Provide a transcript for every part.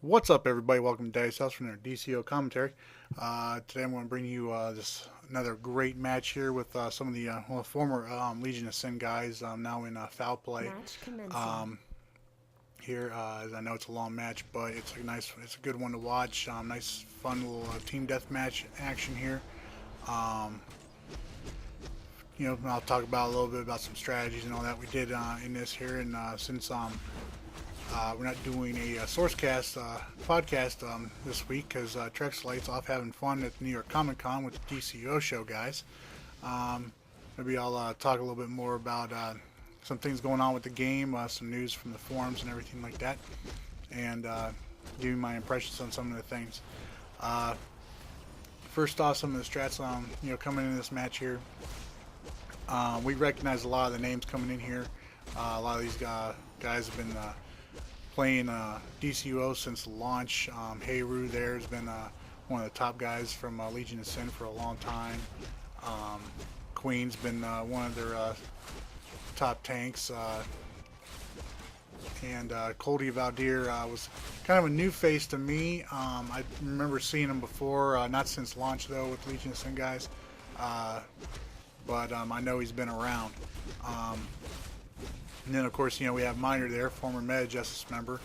What's up, everybody? Welcome to Dice House from their DCO commentary. Today I'm going to bring you this another great match here with some of the former Legion of Sin guys now in foul play. Match commencing. Um, Here, as I know it's a long match, but it's a good one to watch. Nice, fun little team deathmatch action here. Um, I'll talk about a little bit about some strategies and all that we did in this here, and since we're not doing a Sourcecast podcast this week because Trexlight's off having fun at New York Comic Con with the DCUO show guys. Um, Maybe I'll talk a little bit more about some things going on with the game, some news from the forums and everything like that, and give you my impressions on some of the things. Uh, First off, some of the strats coming in this match here. We recognize a lot of the names coming in here. A lot of these guys have been playing DCUO since the launch. Heyru there has been one of the top guys from Legion of Sin for a long time. Queen's been one of their top tanks. And Cody Valdir was kind of a new face to me. I remember seeing him before, not since launch though with Legion of Sin guys. But I know he's been around. And then, of course, we have Miner there, former Meta Justice member.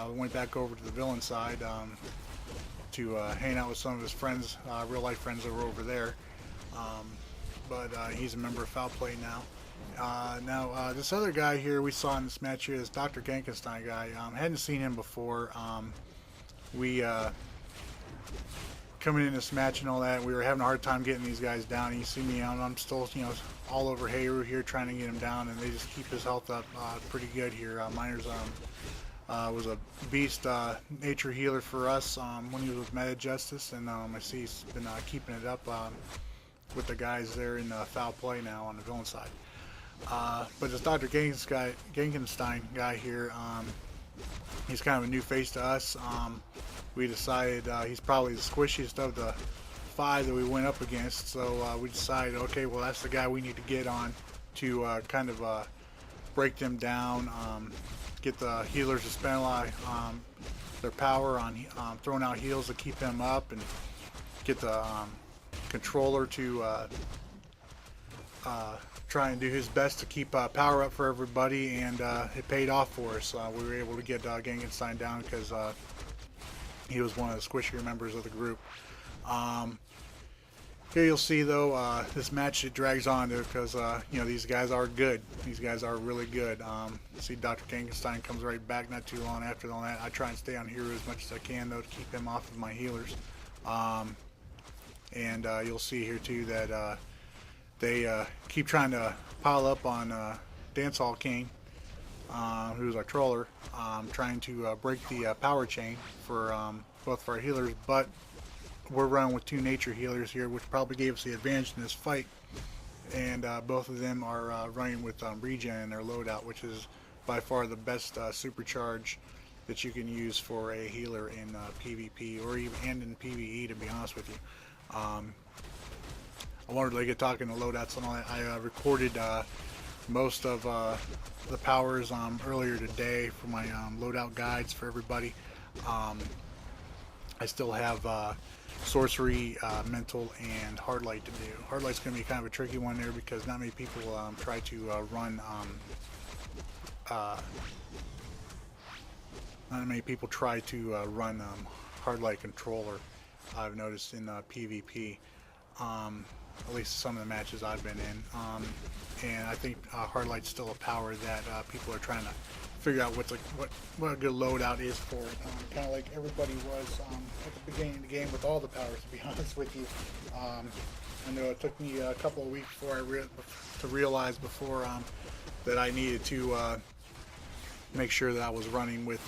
Went back over to the villain side to hang out with some of his friends, real life friends that were over there. But he's a member of Foul Play now. Now, this other guy here we saw in this match here, this Dr. Genkenstein guy, hadn't seen him before. We coming in this match and all that, we were having a hard time getting these guys down. And you see me out, I'm still, all over Heyru here trying to get him down, and they just keep his health up pretty good here. Miners was a beast nature healer for us when he was with Meta Justice, and I see he's been keeping it up with the guys there in Foul Play now on the villain side. But this Dr. Genkenstein guy here, he's kind of a new face to us. We decided he's probably the squishiest of the five that we went up against, so we decided, okay, well, that's the guy we need to get on to kind of break them down, get the healers to spend a lot of their power on throwing out heals to keep them up, and get the controller to try and do his best to keep power up for everybody, and it paid off for us. We were able to get Genkenstein down because he was one of the squishier members of the group. Here you'll see though, this match it drags on because these guys are good. These guys are really good. See Dr. Genkenstein comes right back not too long after all that. I try and stay on Hero as much as I can though to keep him off of my healers. And you'll see here too that they keep trying to pile up on Dancehall King, who's our troller, trying to break the power chain for both of our healers, but we're running with two nature healers here, which probably gave us the advantage in this fight, and both of them are running with regen in their loadout, which is by far the best supercharge that you can use for a healer in PvP or even and in PvE, to be honest with you. I wanted to get talking to loadouts and all that. I recorded most of the powers earlier today for my loadout guides for everybody. I still have sorcery, mental, and hard light to do. Hard light's going to be kind of a tricky one there because not many people try to run. Not many people try to run hard light controller. I've noticed in PvP. At least some of the matches I've been in, and I think hard light's still a power that people are trying to figure out what a good loadout is for it. Kind of like everybody was at the beginning of the game with all the powers, to be honest with you. I know it took me a couple of weeks before to realize that I needed to make sure that I was running with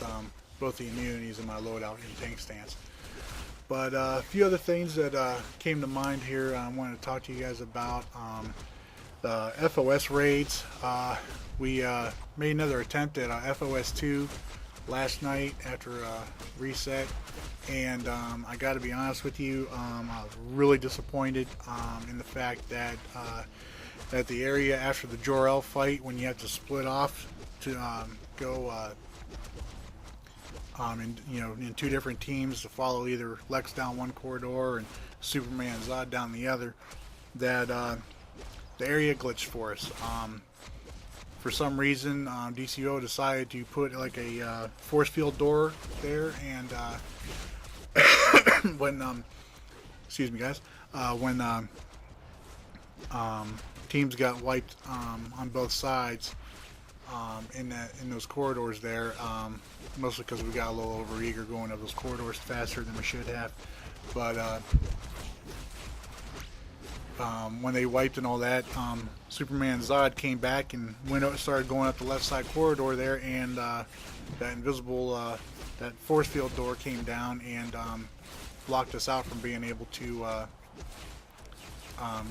both the immunities in my loadout and tank stance. But a few other things that came to mind here I wanted to talk to you guys about. The FOS raids. We made another attempt at FOS 2 last night after reset, and I got to be honest with you, I was really disappointed in the fact that at the area after the Jor-El fight, when you have to split off to go in two different teams to follow either Lex down one corridor and Superman and Zod down the other. That the area glitched for us. For some reason, DCUO decided to put like a force field door there, and when excuse me, guys, when teams got wiped on both sides in those corridors there, mostly because we got a little overeager going up those corridors faster than we should have, but when they wiped and all that, Superman and Zod came back and started going up the left side corridor there, and that invisible that force field door came down and blocked us out from being able to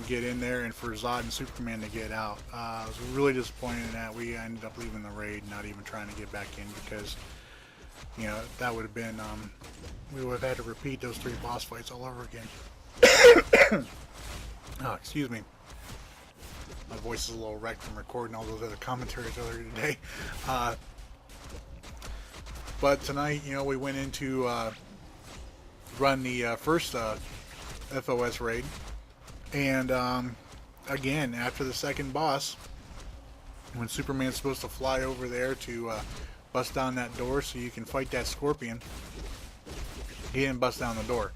get in there, and for Zod and Superman to get out. I was really disappointed in that. We ended up leaving the raid, not even trying to get back in, because that would have been we would have had to repeat those 3 boss fights all over again. Oh, excuse me. My voice is a little wrecked from recording all those other commentaries earlier today. But tonight, we went into run the first FOS raid. And again, after the second boss, when Superman's supposed to fly over there to bust down that door so you can fight that Scorpion, he didn't bust down the door.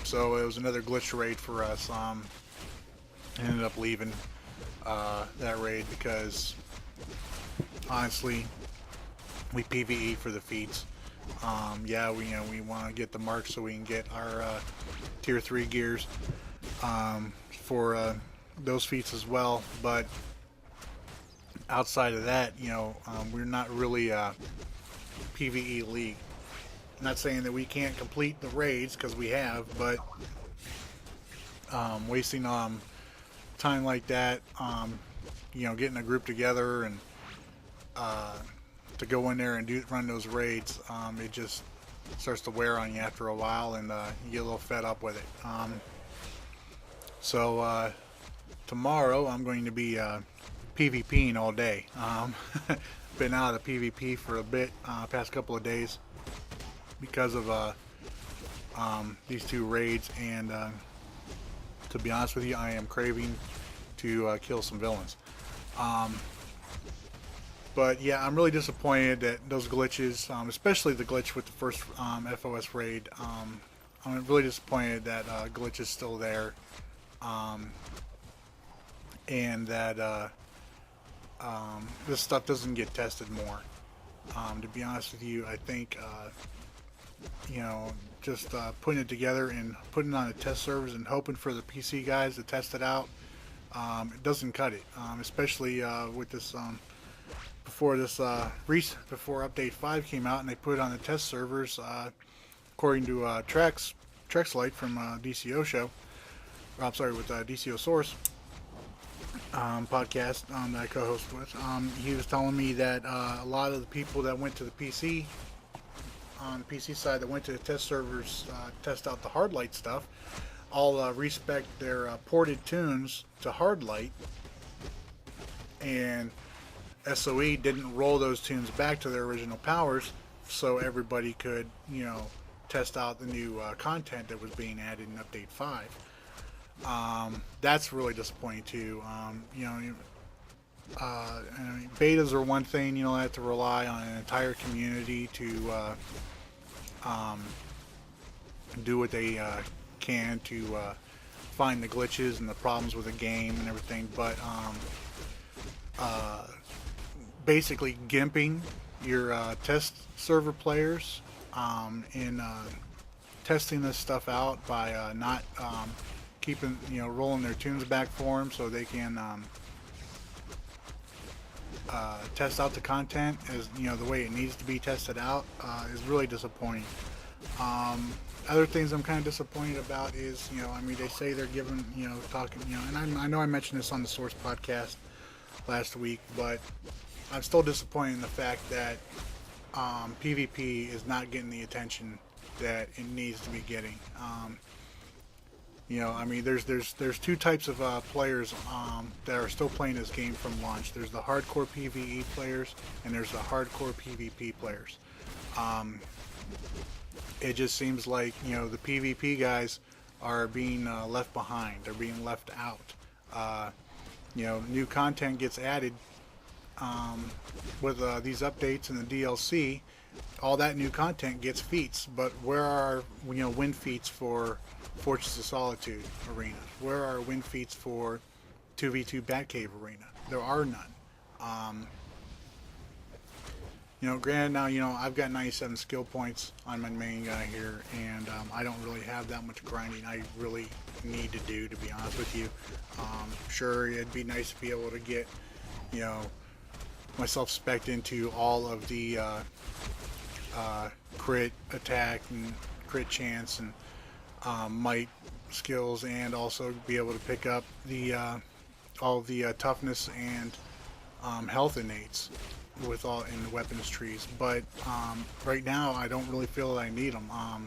So it was another glitch raid for us. Ended up leaving that raid because honestly, we PvE for the feats. Yeah, we want to get the marks so we can get our tier 3 gears for those feats as well. But outside of that, we're not really a PvE league. Not saying that we can't complete the raids, because we have, but wasting time like that, getting a group together and to go in there and run those raids, it just starts to wear on you after a while, and you get a little fed up with it. So tomorrow I'm going to be PvPing all day. Been out of the PvP for a bit, past couple of days, because of these 2 raids, and to be honest with you, I am craving to kill some villains. But yeah, I'm really disappointed that those glitches, especially the glitch with the first FOS raid, I'm really disappointed that glitch is still there, and that this stuff doesn't get tested more. To be honest with you, I think just putting it together and putting it on the test servers and hoping for the PC guys to test it out, it doesn't cut it. Especially with this before update 5 came out and they put it on the test servers. According to Trexlight from DCO show, I'm sorry, with DCO Source podcast that I co-host with, he was telling me that a lot of the people that went to the PC, on the PC side, that went to the test servers, test out the Hardlight stuff, all respect their ported tunes to Hardlight, and SOE didn't roll those tunes back to their original powers, so everybody could, test out the new content that was being added in Update 5. That's really disappointing too. Betas are one thing, I have to rely on an entire community to do what they can to find the glitches and the problems with the game and everything, but basically gimping your test server players in testing this stuff out by not keeping, rolling their tunes back for them so they can test out the content as the way it needs to be tested out, is really disappointing. Other things I'm kind of disappointed about is, they say they're giving, talking, and I know I mentioned this on the Source podcast last week, but I'm still disappointed in the fact that PvP is not getting the attention that it needs to be getting. There's 2 types of players that are still playing this game from launch. There's the hardcore PvE players, and there's the hardcore PvP players. It just seems like, the PvP guys are being left behind. They're being left out. New content gets added with these updates and the DLC. All that new content gets feats, but where are win feats for Fortress of Solitude Arena? Where are win feats for 2v2 Batcave Arena? There are none. Granted now, I've got 97 skill points on my main guy here, and I don't really have that much grinding I really need to do, to be honest with you. Sure, it'd be nice to be able to get, myself spec'd into all of the crit attack and crit chance and might skills, and also be able to pick up the all the toughness and health innates with all in the weapons trees. But right now I don't really feel that I need them. I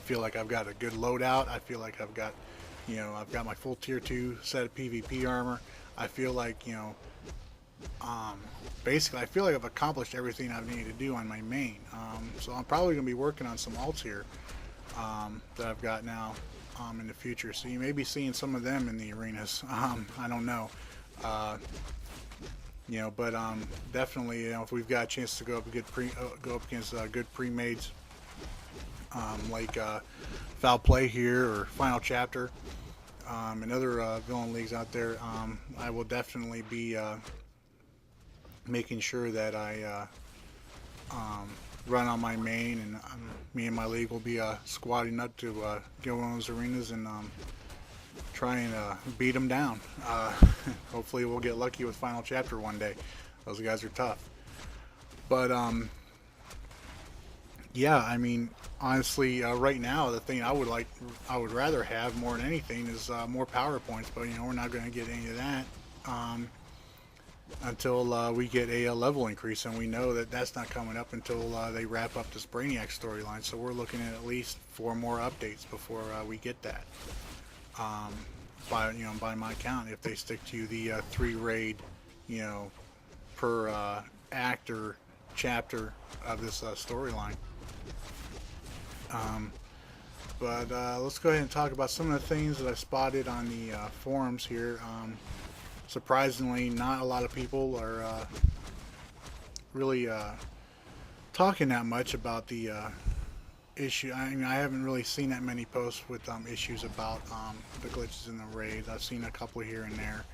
feel like I've got a good loadout. I feel like I've got I've got my full tier 2 set of PvP armor. I feel like basically I feel like I've accomplished everything I've needed to do on my main. So I'm probably going to be working on some alts here that I've got now in the future. So you may be seeing some of them in the arenas. I don't know. But definitely, if we've got a chance to go up against good pre-mades like Foul Play here or Final Chapter and other villain leagues out there, I will definitely be making sure that I run on my main, and me and my league will be squatting up to get one of those arenas and try and beat them down. Hopefully we'll get lucky with Final Chapter one day. Those guys are tough. But yeah, I mean, honestly, right now the thing I would rather have more than anything is more power points. But we're not going to get any of that until we get a level increase, and we know that that's not coming up until they wrap up this Brainiac storyline. So we're looking at least 4 more updates before we get that. By my count, if they stick to the 3 raid, per act or chapter of this storyline. But let's go ahead and talk about some of the things that I spotted on the forums here. Surprisingly, not a lot of people are really talking that much about the issue. I mean, I haven't really seen that many posts with issues about the glitches in the raids. I've seen a couple here and there.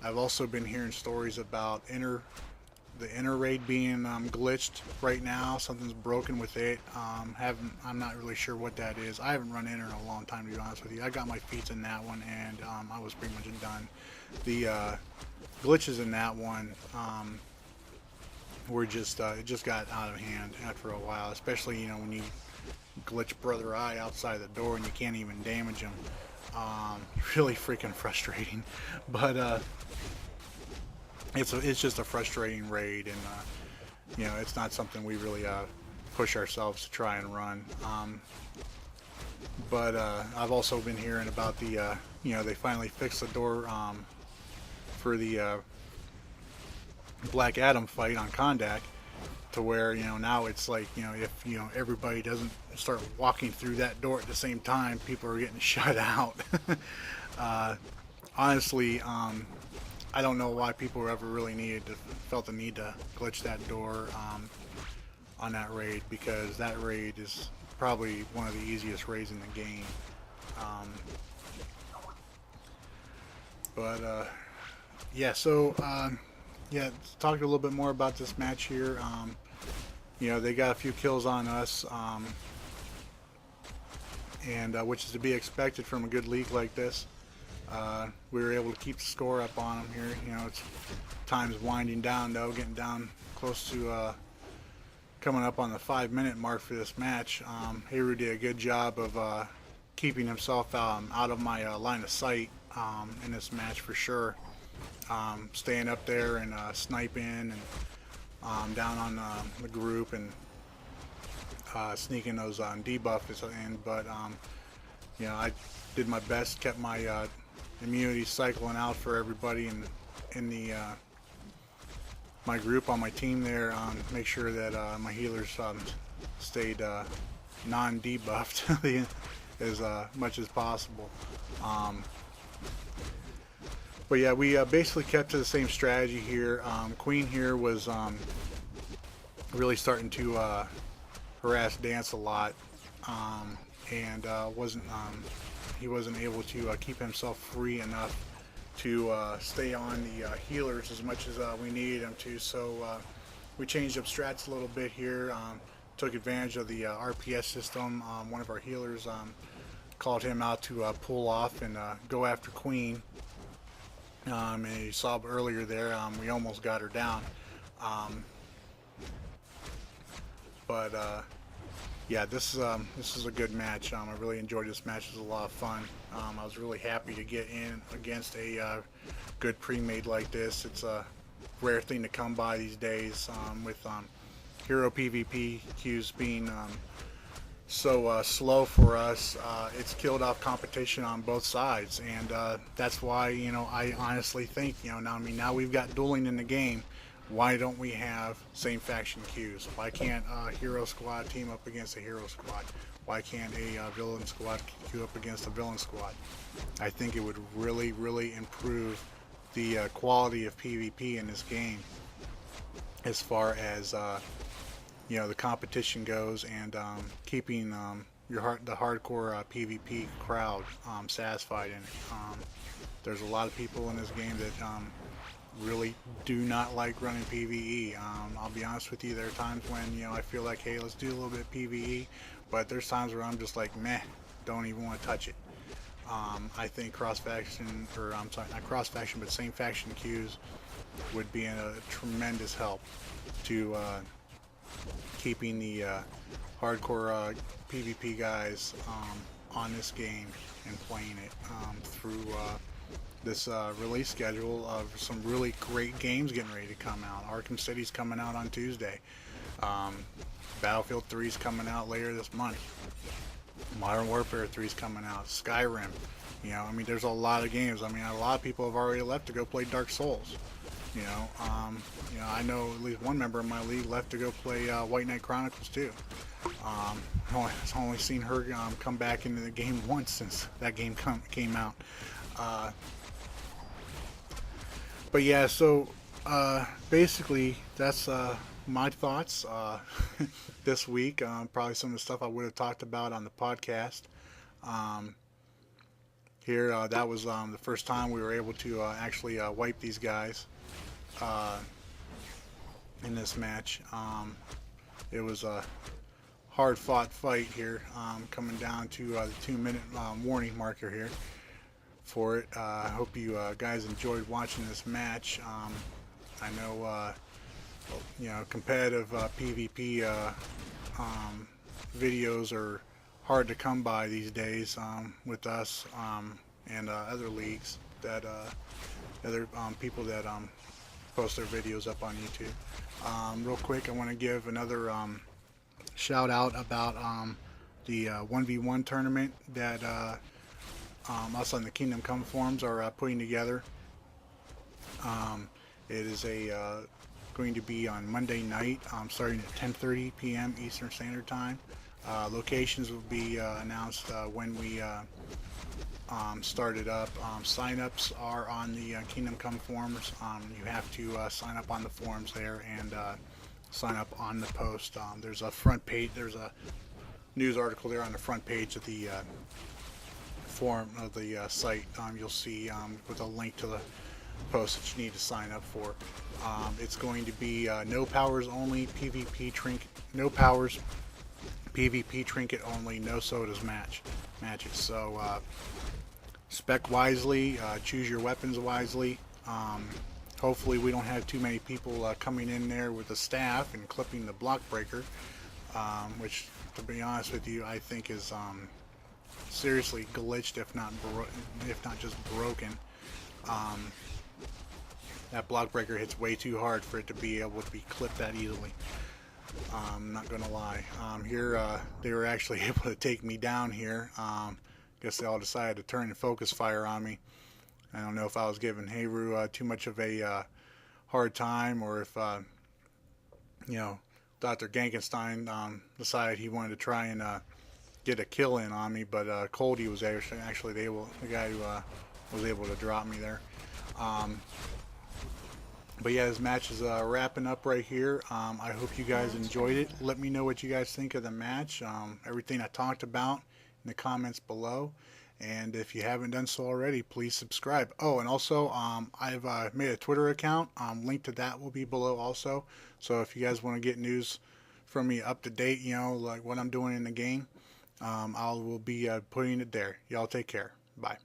I've also been hearing stories about the inner raid being glitched right now. Something's broken with it. I'm not really sure what that is. I haven't run inner in a long time, to be honest with you. I got my feats in that one, and I was pretty much done. The glitches in that one were just it just got out of hand after a while, especially when you glitch Brother Eye outside the door and you can't even damage him. Really freaking frustrating. But it's just a frustrating raid, and it's not something we really push ourselves to try and run. But I've also been hearing about the they finally fixed the door for the Black Adam fight on Kondak, to where now it's like if everybody doesn't start walking through that door at the same time, people are getting shut out. Honestly, I don't know why people ever really felt the need to glitch that door on that raid, because that raid is probably one of the easiest raids in the game. Yeah, so yeah, let's talk a little bit more about this match here. They got a few kills on us, and which is to be expected from a good league like this. We were able to keep the score up on them here. It's time's winding down though, getting down close to coming up on the 5-minute mark for this match. Haru did a good job of keeping himself out of my line of sight in this match for sure. Staying up there and sniping and down on the group and sneaking those debuffs in. But I did my best, kept my immunity cycling out for everybody in the my group on my team there, make sure that my healers stayed non-debuffed as much as possible. But yeah, we basically kept to the same strategy here. Queen here was really starting to harass Dance a lot, and he wasn't able to keep himself free enough to stay on the healers as much as we needed him to. So we changed up strats a little bit here. Took advantage of the RPS system. One of our healers called him out to pull off and go after Queen. And you saw earlier there, we almost got her down. But yeah, this is a good match. I really enjoyed this match. It was a lot of fun. I was really happy to get in against a good pre-made like this. It's a rare thing to come by these days, with hero PvP queues being so slow for us. It's killed off competition on both sides, and that's why, you know, I honestly think, you know, now we've got dueling in the game. Why don't we have same faction queues? Why can't a hero squad team up against a hero squad? Why can't a villain squad queue up against a villain squad? I think it would really, really improve the quality of PvP in this game, as far as you know, the competition goes, and keeping the hardcore PvP crowd satisfied in it. There's a lot of people in this game that really do not like running PvE. I'll be honest with you, there are times when, you know, I feel like, hey, let's do a little bit of PvE, but there's times where I'm just like, meh, don't even want to touch it. I think cross-faction, or I'm sorry, not cross-faction, but same faction queues would be a tremendous help to keeping the hardcore PvP guys on this game and playing it through this release schedule of some really great games getting ready to come out. Arkham City's coming out on Tuesday. Battlefield 3's coming out later this month. Modern Warfare 3's coming out. Skyrim. You know, I mean, there's a lot of games. I mean, a lot of people have already left to go play Dark Souls. You know, I know at least one member of my league left to go play White Knight Chronicles too. I've only seen her come back into the game once since that game came out. But yeah, so basically that's my thoughts this week. Probably some of the stuff I would have talked about on the podcast. Here, that was the first time we were able to actually wipe these guys in this match. It was a hard-fought fight here, coming down to the 2-minute warning marker here for it. I hope you guys enjoyed watching this match. I know, you know, competitive PvP videos are hard to come by these days with us and other leagues that other people that post their videos up on YouTube. Real quick, I want to give another shout out about the 1v1 tournament that us on the Kingdom Come forums are putting together. It is going to be on Monday night, starting at 10:30 p.m. Eastern Standard Time. Locations will be announced when we start it up. Sign-ups are on the Kingdom Come forums. You have to sign up on the forums there and sign up on the post. There's a front page. There's a news article there on the front page of the forum of the site. You'll see with a link to the post that you need to sign up for. It's going to be no powers only, PvP trinket, no powers, PvP trinket only, no sodas matches. So spec wisely, choose your weapons wisely. Hopefully we don't have too many people coming in there with the staff and clipping the block breaker, which, to be honest with you, I think is seriously glitched, if not just broken. That block breaker hits way too hard for it to be able to be clipped that easily. I'm not gonna lie. Here they were actually able to take me down here. Guess they all decided to turn and focus fire on me. I don't know if I was giving Heru too much of a hard time, or if you know, Dr. Gankenstein decided he wanted to try and get a kill in on me, but Coldy was actually the guy who was able to drop me there. Um, but yeah, this match is wrapping up right here. I hope you guys enjoyed it. Let me know what you guys think of the match, everything I talked about in the comments below. And if you haven't done so already, please subscribe. Oh, and also, I've made a Twitter account. Link to that will be below also. So if you guys want to get news from me up to date, you know, like what I'm doing in the game, I will be putting it there. Y'all take care. Bye.